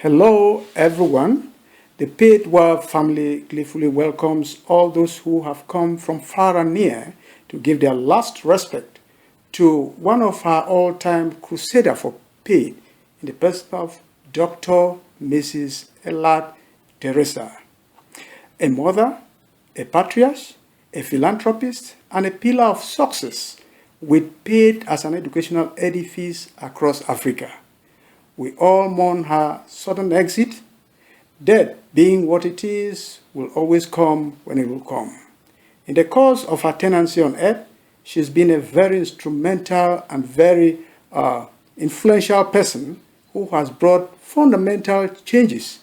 Hello, everyone. The Paid World family gleefully welcomes all those who have come from far and near to give their last respect to one of our all-time crusader for paid in the person of Dr. Mrs. Elad Teresa, a mother, a patriarch, a philanthropist, and a pillar of success with paid as an educational edifice across Africa. We all mourn her sudden exit. Death, being what it is, will always come when it will come. In the course of her tenancy on earth, she's been a very instrumental and very influential person who has brought fundamental changes,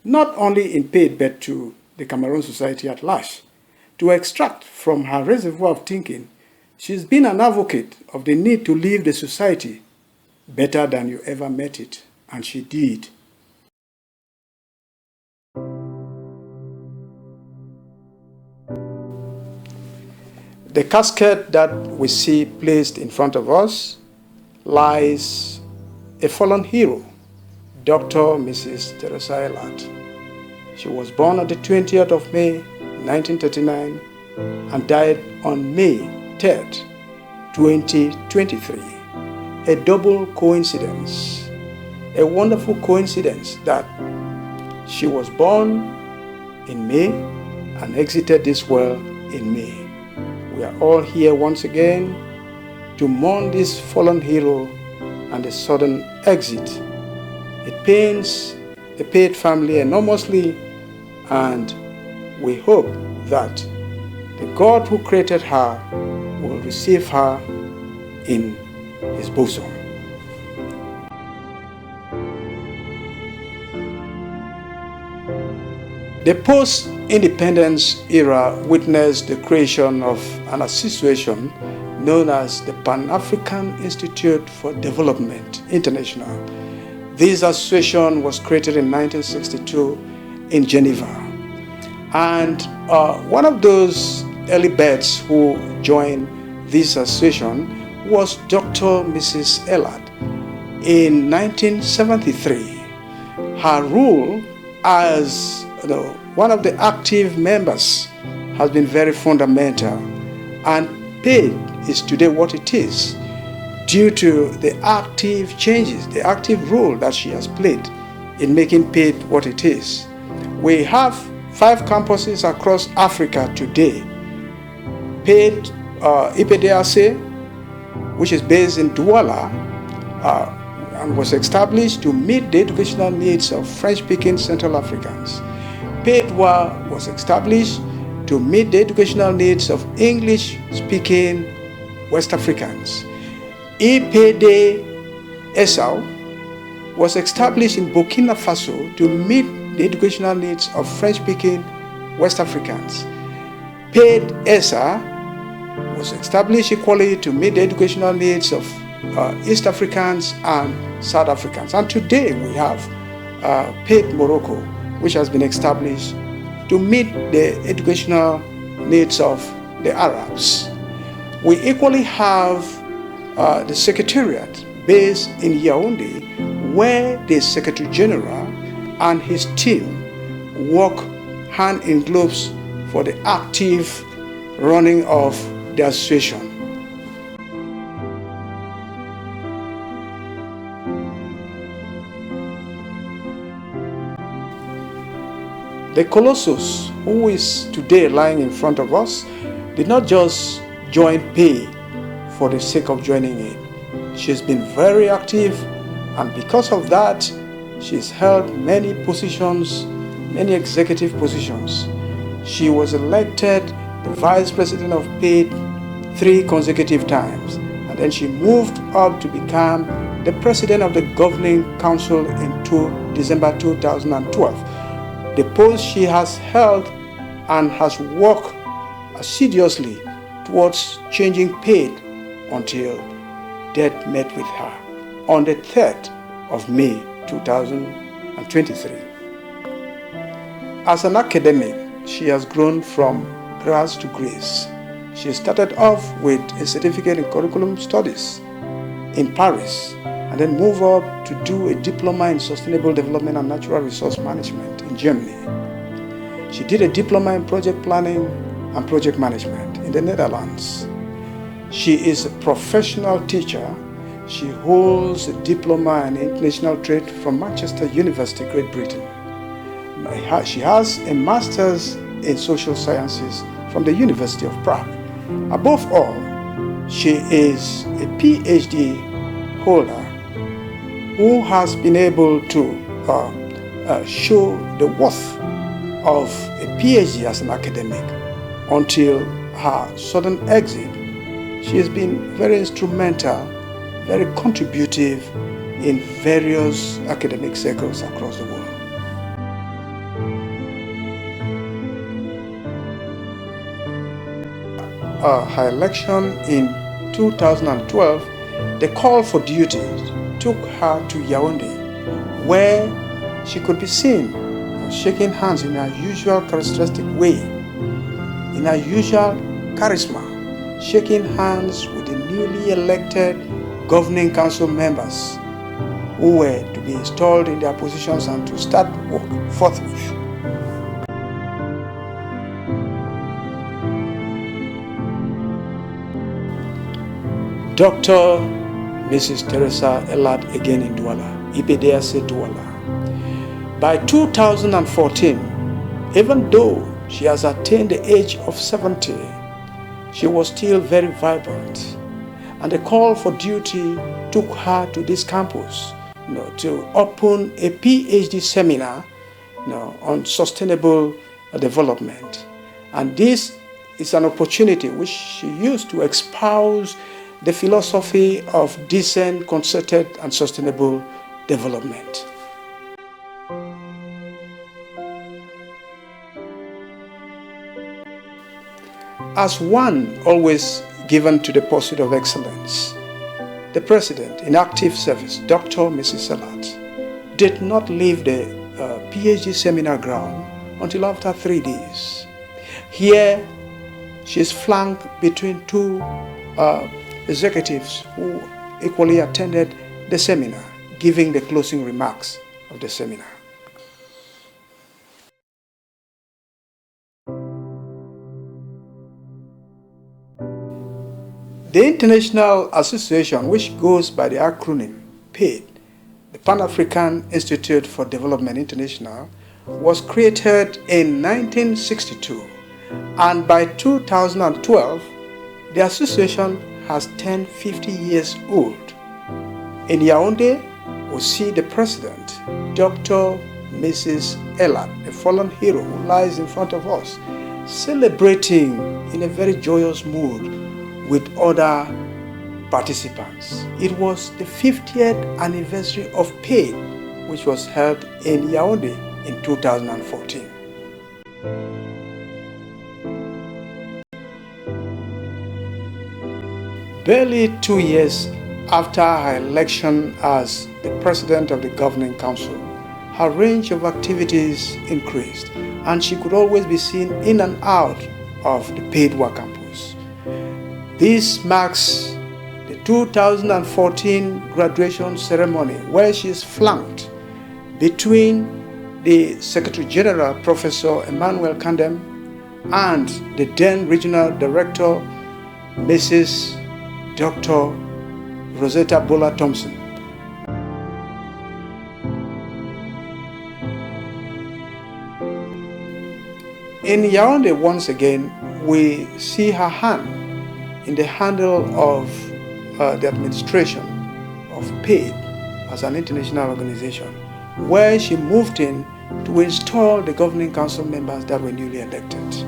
not only in paid but to the Cameroon society at large. To extract from her reservoir of thinking, she's been an advocate of the need to leave the society better than you ever met it, and she did. The casket that we see placed in front of us lies a fallen hero, Dr. Mrs. Teresa Elad. She was born on the 20th of May, 1939, and died on May 3rd, 2023. A double coincidence, a wonderful coincidence that she was born in May and exited this world in May. We are all here once again to mourn this fallen hero and the sudden exit. It pains the paid family enormously, and we hope that the God who created her will receive her in his bosom. The post-independence era witnessed the creation of an association known as the Pan-African Institute for Development International. This association was created in 1962 in Geneva. And one of those early birds who joined this association was Dr. Mrs. Elad. In 1973, her role as one of the active members has been very fundamental, and paid is today what it is due to the active changes, the active role that she has played in making paid what it is. We have 5 campuses across Africa today. Paid IPDRC, which is based in Douala, and was established to meet the educational needs of French-speaking Central Africans. PAIDWA was established to meet the educational needs of English-speaking West Africans. IPD ESAU was established in Burkina Faso to meet the educational needs of French-speaking West Africans. PAID ESA was established equally to meet the educational needs of East Africans and South Africans. And today we have PAID Morocco, which has been established to meet the educational needs of the Arabs. We equally have the Secretariat based in Yaoundé, where the Secretary General and his team work hand in gloves for the active running of the association. The Colossus, who is today lying in front of us, did not just join PAID for the sake of joining it. She's been very active, and because of that, she's held many positions, many executive positions. She was elected the Vice President of PAID 3 consecutive times, and then she moved up to become the President of the Governing Council in December 2012. The post she has held and has worked assiduously towards changing PAID until death met with her on the 3rd of May 2023. As an academic, she has grown from grass to grace. She started off with a certificate in curriculum studies in Paris and then move up to do a diploma in sustainable development and natural resource management in Germany. She did a diploma in project planning and project management in the Netherlands. She is a professional teacher. She holds a diploma in international trade from Manchester University, Great Britain. She has a master's in social sciences from the University of Prague. Above all, she is a PhD holder who has been able to show the worth of a PhD as an academic. Until her sudden exit, she has been very instrumental, very contributive in various academic circles across the world. Her election in 2012, the call for duty took her to Yaoundé, where she could be seen shaking hands in her usual characteristic way, in her usual charisma, shaking hands with the newly elected governing council members who were to be installed in their positions and to start work forthwith. Dr. Mrs. Teresa Elad again in Douala, Ibedease Douala. By 2014, even though she has attained the age of 70, she was still very vibrant. And the call for duty took her to this campus to open a PhD seminar on sustainable development. And this is an opportunity which she used to espouse the philosophy of decent, concerted, and sustainable development. As one always given to the pursuit of excellence, the President in active service, Dr. Mrs. Elad, did not leave the PhD seminar ground until after 3 days. Here, she is flanked between two executives who equally attended the seminar, giving the closing remarks of the seminar. The International Association, which goes by the acronym PAID, the Pan-African Institute for Development International, was created in 1962, and by 2012, the association has turned 50 years old. In Yaoundé, we see the president, Dr. Mrs. Elad, a fallen hero who lies in front of us, celebrating in a very joyous mood with other participants. It was the 50th anniversary of PAID, which was held in Yaoundé in 2014. Barely 2 years after her election as the president of the governing council, her range of activities increased, and she could always be seen in and out of the Paidwa campus. This marks the 2014 graduation ceremony, where she is flanked between the Secretary General, Professor Emmanuel Kandem, and the then Regional Director, Mrs. Dr. Rosetta Bola Thompson. In Yaoundé, once again, we see her hand in the handle of the administration of PAID as an international organization, where she moved in to install the governing council members that were newly elected.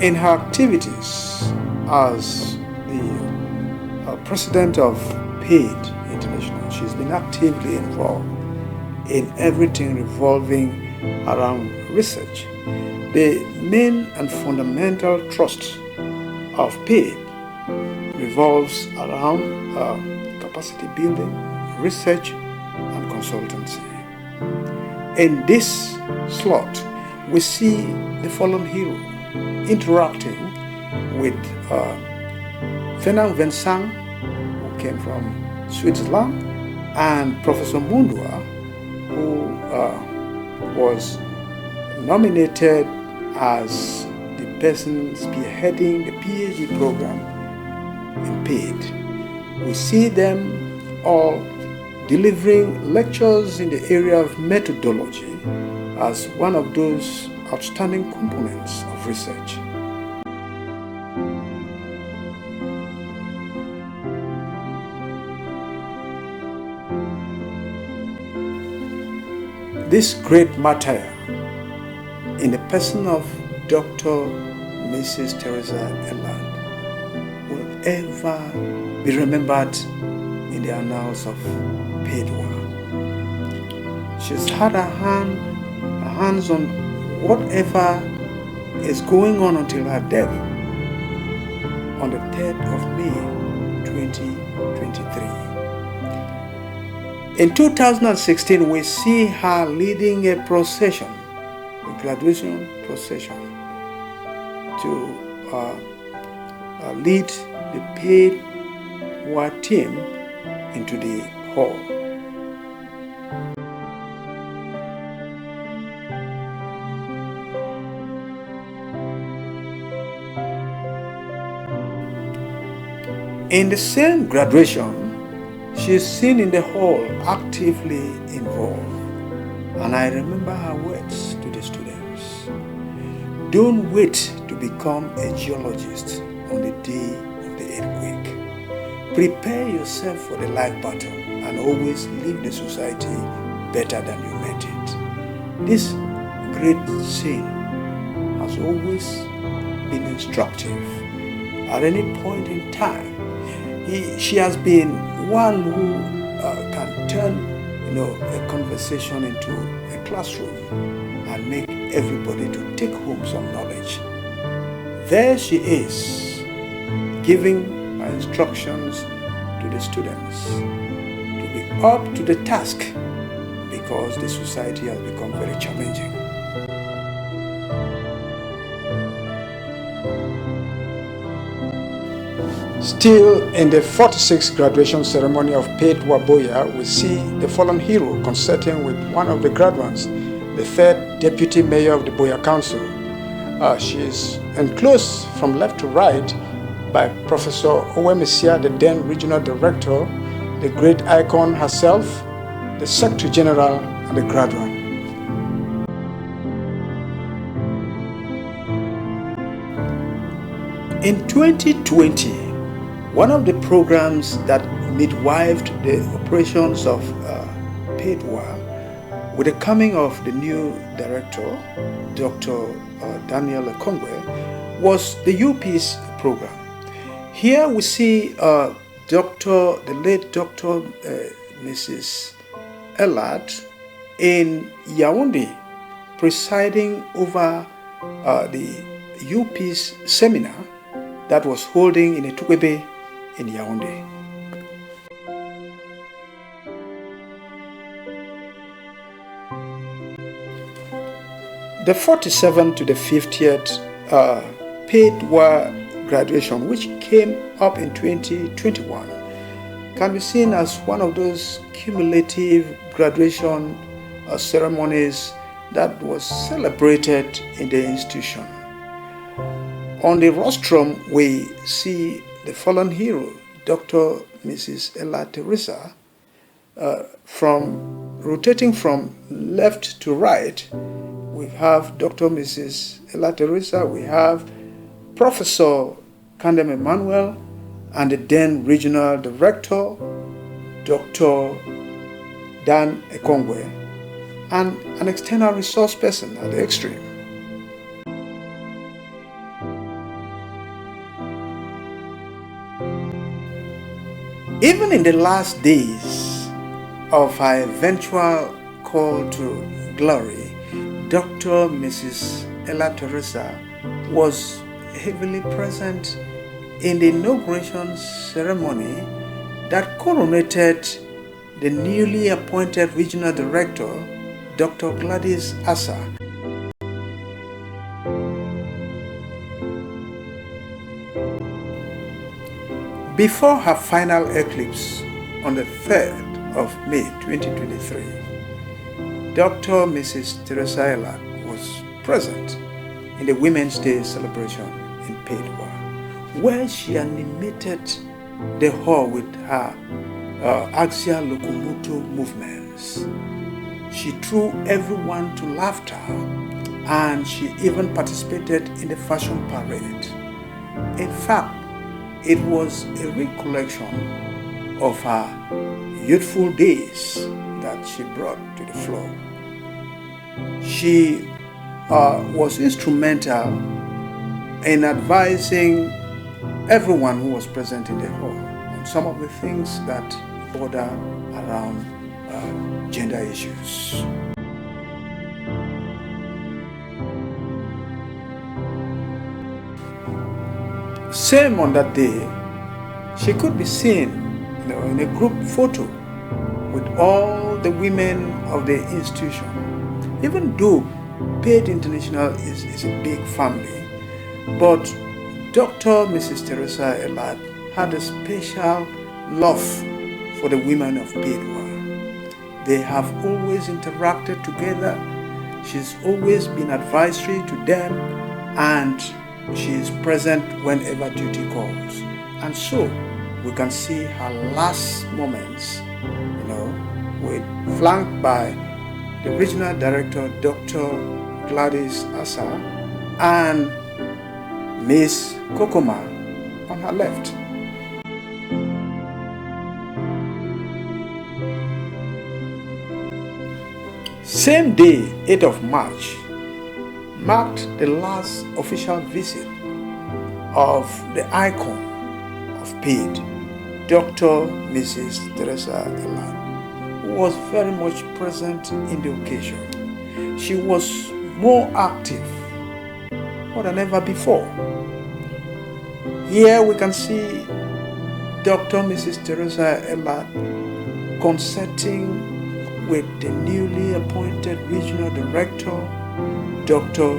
In her activities as the president of PAID International, she's been actively involved in everything revolving around research. The main and fundamental thrust of PAID revolves around capacity building, research, and consultancy. In this slot, we see the fallen hero interacting with Fernand Vincent, who came from Switzerland, and Professor Mundua, who was nominated as the person spearheading the PhD program in PAID. We see them all delivering lectures in the area of methodology as one of those outstanding components of research. This great martyr, in the person of Dr. Mrs. Teresa Elad, will ever be remembered in the annals of Pedwa. She's had her hands on whatever is going on until her death on the 3rd of May 2023. In 2016, we see her leading a procession, a graduation procession, to lead the paid war team into the hall. In the same graduation, she is seen in the hall actively involved, and I remember her words to the students: don't wait to become a geologist on the day of the earthquake. Prepare yourself for the life battle and always leave the society better than you met it. This great scene has always been instructive. At any point in time, she has been one who can turn, a conversation into a classroom and make everybody to take home some knowledge. There she is, giving her instructions to the students to be up to the task, because the society has become very challenging. Still in the 46th graduation ceremony of Paid Waboya, we see the fallen hero concerting with one of the graduates, the 3rd Deputy Mayor of the Boya Council. She is enclosed from left to right by Professor Owemisia, the then Regional Director, the great icon herself, the Secretary General, and the graduate. In 2020, one of the programs that midwifed the operations of PAIDWA, with the coming of the new director, Dr. Daniel Ekongwe, was the UP's program. Here we see the late Dr. Mrs. Elad in Yaoundé, presiding over the UP's seminar that was holding in Etukwebe in Yaoundé. The 47th to the 50th PAIDWA graduation, which came up in 2021, can be seen as one of those cumulative graduation ceremonies that was celebrated in the institution. On the rostrum, we see the fallen hero, Dr. Mrs. Elad Teresa, rotating from left to right. We have Dr. Mrs. Elad Teresa, we have Professor Kandem Emmanuel, and the then Regional Director, Dr. Dan Ekongwe, and an external resource person at the extreme. Even in the last days of her eventual call to glory, Dr. Mrs. Elad Teresa was heavily present in the inauguration ceremony that coronated the newly appointed Regional Director, Dr. Gladys Asa, Before her final eclipse on the 3rd of May 2023, Dr. Mrs. Teresa Elad was present in the Women's Day celebration in Padua, where she animated the hall with her axial locomotor movements. She threw everyone to laughter, and she even participated in the fashion parade. In fact, it was a recollection of her youthful days that she brought to the floor. She was instrumental in advising everyone who was present in the hall on some of the things that border around gender issues. Same on that day, she could be seen in a group photo with all the women of the institution. Even though PAID International is a big family, but Dr. Mrs. Teresa Elad had a special love for the women of Padua. They have always interacted together. She's always been advisory to them, and she is present whenever duty calls. And so we can see her last moments, flanked by the regional director, Dr. Gladys Asa, and Miss Kokoma on her left. Same day, 8th of March, marked the last official visit of the icon of PAID, Dr. Mrs. Teresa Elad, who was very much present in the occasion. She was more active than ever before. Here we can see Dr. Mrs. Teresa Elad concerting with the newly appointed regional director, Dr.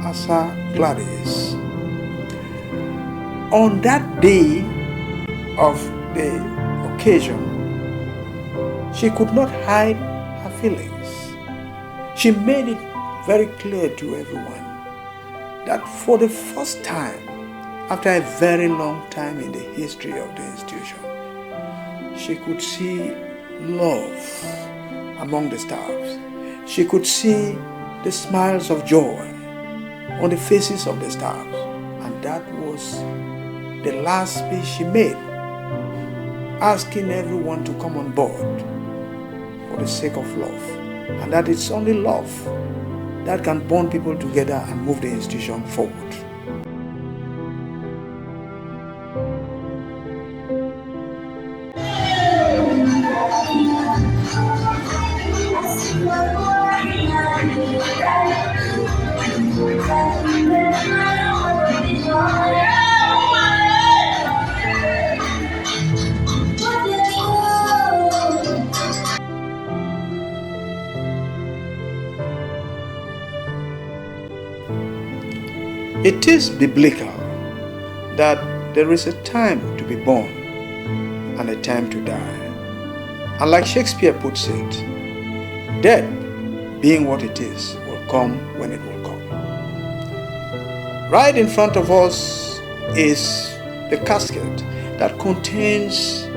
Asa Gladys. On that day of the occasion, she could not hide her feelings. She made it very clear to everyone that for the first time, after a very long time in the history of the institution, she could see love among the staffs. She could see the smiles of joy on the faces of the staff. And that was the last speech she made, asking everyone to come on board for the sake of love. And that it's only love that can bond people together and move the institution forward. It is biblical that there is a time to be born and a time to die. And like Shakespeare puts it, death, being what it is, will come when it will come. Right in front of us is the casket that contains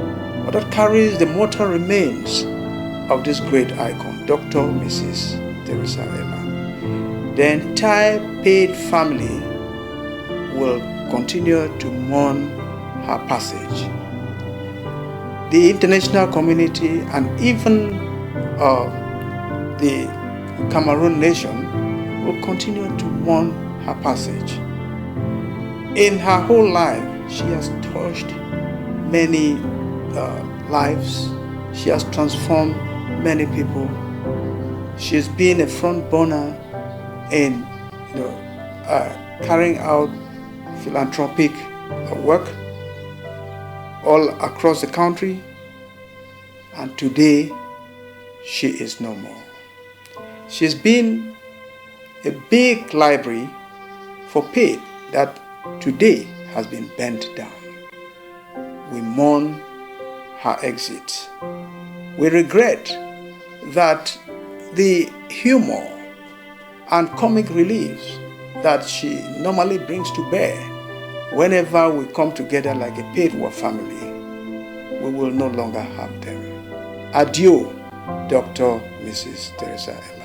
or that carries the mortal remains of this great icon, Dr. Mrs. Teresa Elad. The entire PAID family will continue to mourn her passage. The international community and even the Cameroon nation will continue to mourn her passage. In her whole life, she has touched many lives. She has transformed many people. She has been a front burner in carrying out philanthropic work all across the country, and today she is no more. She's been a big library for PAID that today has been burnt down. we mourn her exit. We regret that the humor and comic reliefs that she normally brings to bear whenever we come together like a paid-war family, we will no longer have them. Adieu, Dr. Mrs. Teresa.